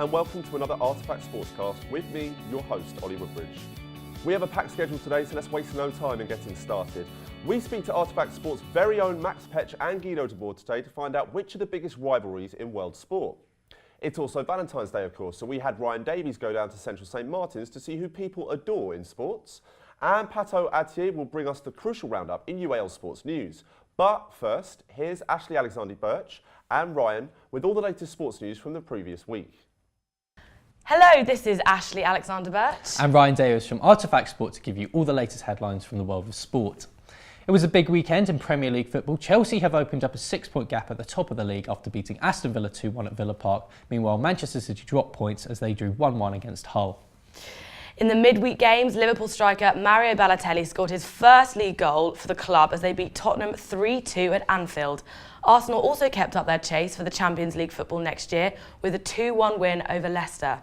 and welcome to another Artifact Sportscast with me, your host, Ollie Woodbridge. We have a packed schedule today, so let's waste no time in getting started. We speak to Artifact Sport's very own Max Petch and Guido today to find out which are the biggest rivalries in world sport. It's also Valentine's Day, of course, so we had Ryan Davies go down to Central St Martin's to see who people adore in sports. And Pato Athie will bring us the crucial roundup in UAL sports news. But first, here's Alexander-Birch and Ryan with all the latest sports news from the previous week. Hello, this is Ashley Alexander-Birch. And Ryan Davies from Artifact Sport to give you all the latest headlines from the world of sport. It was a big weekend in Premier League football. Chelsea have opened up a 6-point gap at the top of the league after beating Aston Villa 2-1 at Villa Park. Meanwhile, Manchester City dropped points as they drew 1-1 against Hull. In the midweek games, Liverpool striker Mario Balotelli scored his first league goal for the club as they beat Tottenham 3-2 at Anfield. Arsenal also kept up their chase for the Champions League football next year with a 2-1 win over Leicester.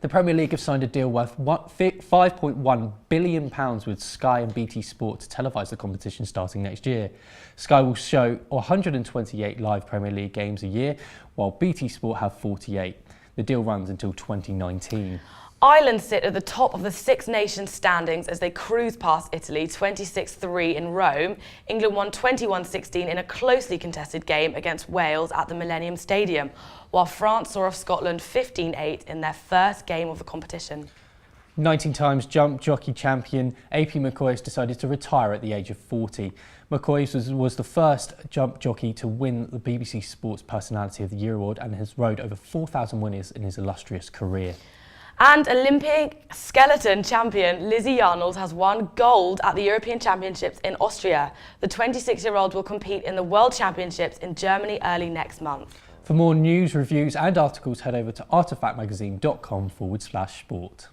The Premier League have signed a deal worth £5.1 billion with Sky and BT Sport to televise the competition starting next year. Sky will show 128 live Premier League games a year, while BT Sport have 48. The deal runs until 2019. Ireland sit at the top of the Six Nations standings as they cruise past Italy 26-3 in Rome. England won 21-16 in a closely contested game against Wales at the Millennium Stadium, while France saw off Scotland 15-8 in their first game of the competition. 19 times jump jockey champion AP McCoy has decided to retire at the age of 40. McCoy was the first jump jockey to win the BBC Sports Personality of the Year award and has rode over 4,000 winners in his illustrious career. And Olympic skeleton champion Lizzie Arnold has won gold at the European Championships in Austria. The 26-year-old will compete in the World Championships in Germany early next month. For more news, reviews and articles, head over to artifactmagazine.com/sport.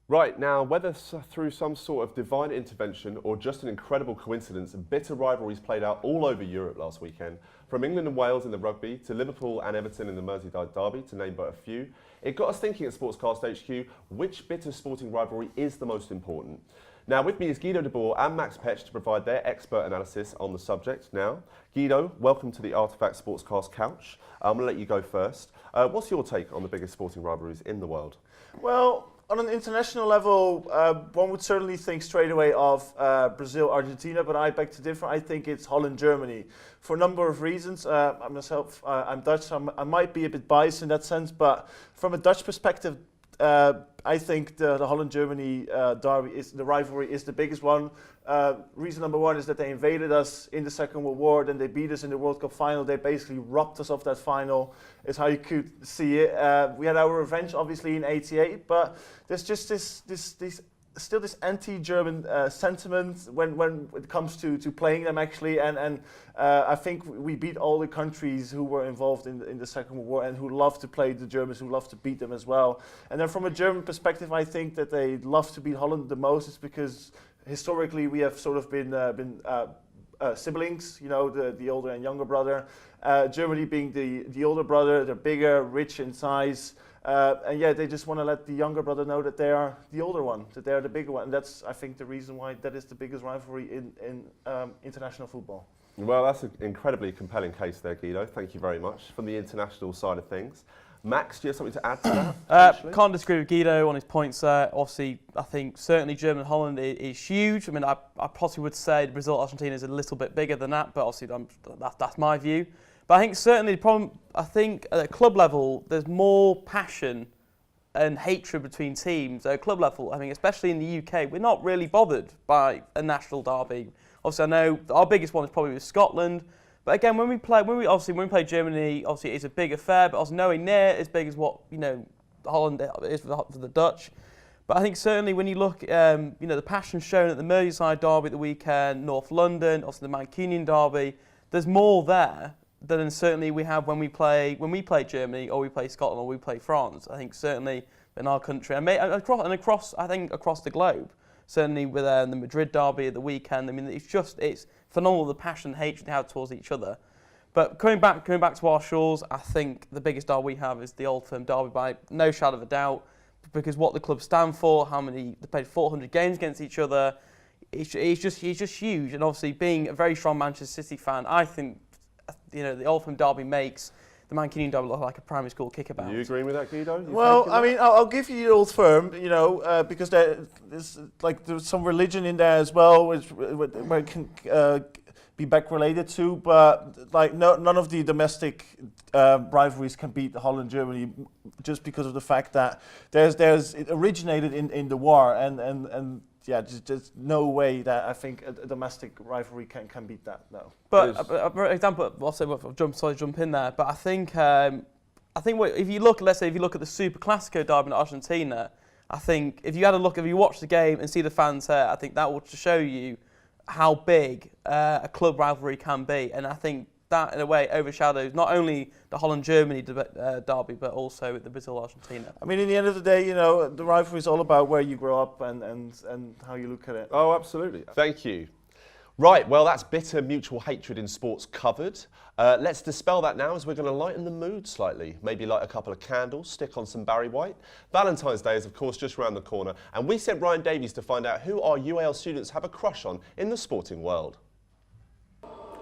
Right, now, whether through some sort of divine intervention or just an incredible coincidence, bitter rivalries played out all over Europe last weekend. From England and Wales in the rugby to Liverpool and Everton in the Merseyside derby, to name but a few. It got us thinking at Sportscast HQ, which bitter sporting rivalry is the most important? Now, with me is Guido de Boer and Max Petch to provide their expert analysis on the subject. Now, Guido, welcome to the Artifact Sportscast couch. I'm going to let you go first. What's your take on the biggest sporting rivalries in the world? Well, on an international level, one would certainly think straight away of Brazil-Argentina, but I beg to differ. I think it's Holland-Germany for a number of reasons. I'm Dutch, so I might be a bit biased in that sense, but from a Dutch perspective, I think the Holland-Germany derby the rivalry is the biggest one. Reason number one is that they invaded us in the Second World War, then they beat us in the World Cup final. They basically robbed us of that final, is how you could see it. We had our revenge, obviously, in '88, but there's just still this anti-German sentiment when it comes to playing them, actually, and I think we beat all the countries who were involved in the Second World War and who love to play the Germans, who love to beat them as well. And then from a German perspective, I think that they love to beat Holland the most. It's because historically we have sort of been siblings, you know, the older and younger brother. Germany being the older brother, they're bigger, rich in size. And yeah, they just want to let the younger brother know that they are the older one, that they are the bigger one. And that's, I think, the reason why that is the biggest rivalry in international football. Well, that's an incredibly compelling case there, Guido. Thank you very much. From the international side of things. Max, do you have something to add to that? Can't disagree with Guido on his points there. Obviously, I think certainly Germany and Holland is huge. I mean, I possibly would say Brazil-Argentina is a little bit bigger than that, but obviously that's my view. But I think certainly the problem, I think at a club level, there's more passion and hatred between teams at a club level. I mean, especially in the UK, we're not really bothered by a national derby. Obviously, I know our biggest one is probably with Scotland. But again, when we play Germany, obviously it's a big affair, but also nowhere near as big as what Holland is for the Dutch. But I think certainly when you look, the passion shown at the Merseyside derby at the weekend, North London, also the Mancunian derby, there's more there than certainly we have when we play Germany or we play Scotland or we play France. I think certainly in our country and across the globe. Certainly with the Madrid derby at the weekend, I mean it's phenomenal the passion and hatred they have towards each other. But coming back to our shores, I think the biggest derby we have is the Old Firm derby by no shadow of a doubt, because what the club stand for, they played 400 games against each other, it's just huge. And obviously being a very strong Manchester City fan, I think the Old Firm derby makes the Mancunian derby looked like a primary school kickabout. Are you agreeing with that, Guido? Well, I mean, I'll give you the old firm, because there's some religion in there as well, where it can be back related to, but none of the domestic rivalries can beat Holland-Germany, just because of the fact that it originated in the war, and yeah, just no way that I think a domestic rivalry can beat that. No. But for example, jump in there. But I think if you look at the Super Classico derby in Argentina, I think if you watch the game and see the fans here, I think that will show you how big a club rivalry can be, and I think that in a way overshadows not only the Holland-Germany derby, but also the Brazil-Argentina. I mean, in the end of the day, the rivalry is all about where you grow up and how you look at it. Oh, absolutely. Thank you. Right, well, that's bitter mutual hatred in sports covered. Let's dispel that now, as we're going to lighten the mood slightly. Maybe light a couple of candles, stick on some Barry White. Valentine's Day is, of course, just around the corner, and we sent Ryan Davies to find out who our UAL students have a crush on in the sporting world.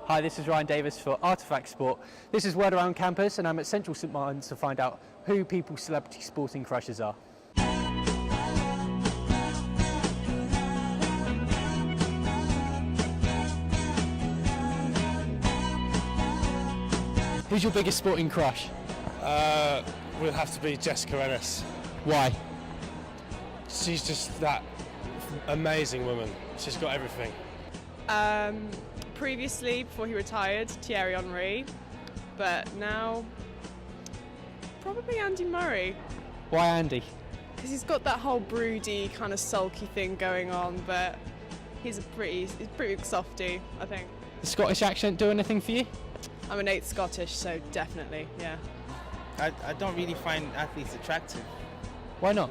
Hi, this is Ryan Davies for Artifact Sport. This is Word Around Campus, and I'm at Central St Martin's to find out who people's celebrity sporting crushes are. Who's your biggest sporting crush? Would have to be Jessica Ennis. Why? She's just that amazing woman. She's got everything. Previously, before he retired, Thierry Henry, but now probably Andy Murray. Why Andy? Because he's got that whole broody kind of sulky thing going on, but he's pretty softy, I think. The Scottish accent do anything for you? I'm an 8th Scottish, so definitely, yeah. I don't really find athletes attractive. Why not?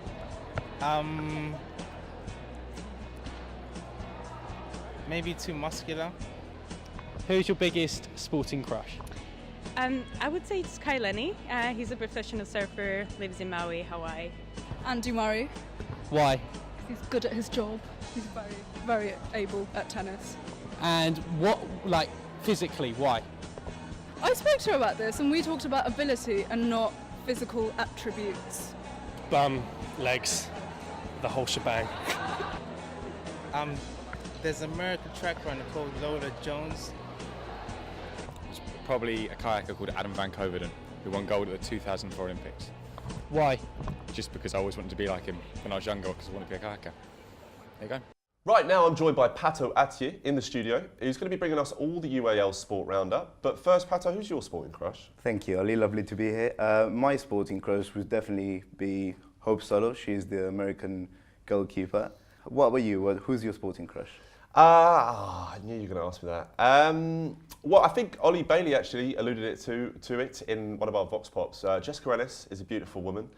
Maybe too muscular. Who's your biggest sporting crush? I would say it's Kyle Lenny. He's a professional surfer, lives in Maui, Hawaii. Andy Murray. Why? He's good at his job. He's very, very able at tennis. And what, physically, why? I spoke to her about this, and we talked about ability and not physical attributes. Bum, legs, the whole shebang. There's an American track runner called Lola Jones. It's probably a kayaker called Adam Van Coverdon, who won gold at the 2004 Olympics. Why? Just because I always wanted to be like him when I was younger, because I wanted to be a kayaker. There you go. Right, now I'm joined by Pato Athie in the studio, who's going to be bringing us all the UAL Sport Roundup. But first, Pato, who's your sporting crush? Thank you, Ollie. Lovely to be here. My sporting crush would definitely be Hope Solo. She's the American goalkeeper. What about you? Who's your sporting crush? I knew you were going to ask me that. Well, I think Ollie Bailey actually alluded to it in one of our Vox Pops. Jessica Ennis is a beautiful woman.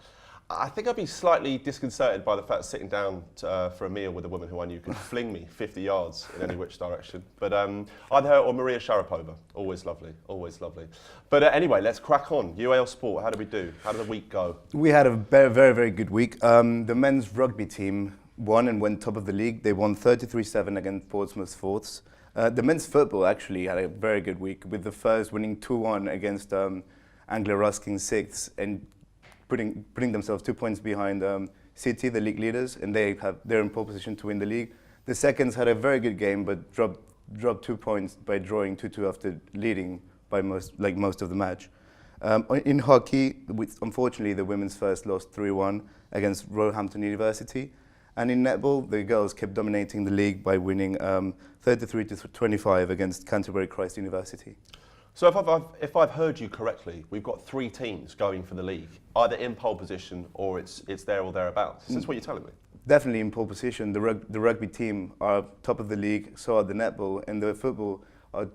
I think I'd be slightly disconcerted by the fact of sitting down for a meal with a woman who I knew could fling me 50 yards in any which direction. But either her or Maria Sharapova. Always lovely, always lovely. But anyway, let's crack on. UAL Sport, how did we do? How did the week go? We had a very, very, very good week. The men's rugby team won and went top of the league. They won 33-7 against Portsmouth Forts. The men's football actually had a very good week, with the Furs winning 2-1 against Anglia-Ruskin 6th and putting themselves 2 points behind City, the league leaders, and they're in pole position to win the league. The Seconds had a very good game, but dropped 2 points by drawing 2-2 after leading by most of the match. In hockey, unfortunately, the women's first lost 3-1 against Roehampton University. And in netball, the girls kept dominating the league by winning 33-25 against Canterbury Christ University. So if I've heard you correctly, we've got 3 teams going for the league, either in pole position or it's there or thereabouts. Is this what you're telling me? Definitely in pole position. The rugby team are top of the league, so are the netball, and the football are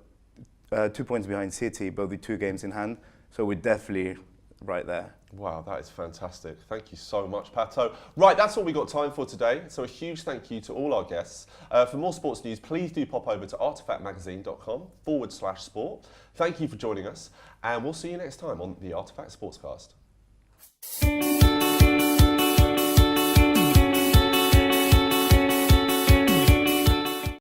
2 points behind City, both with 2 games in hand. So we're definitely right there. Wow, that is fantastic. Thank you so much, Pato. Right, that's all we've got time for today. So a huge thank you to all our guests. For more sports news, please do pop over to artifactmagazine.com/sport. Thank you for joining us, and we'll see you next time on the Artifact Sportscast.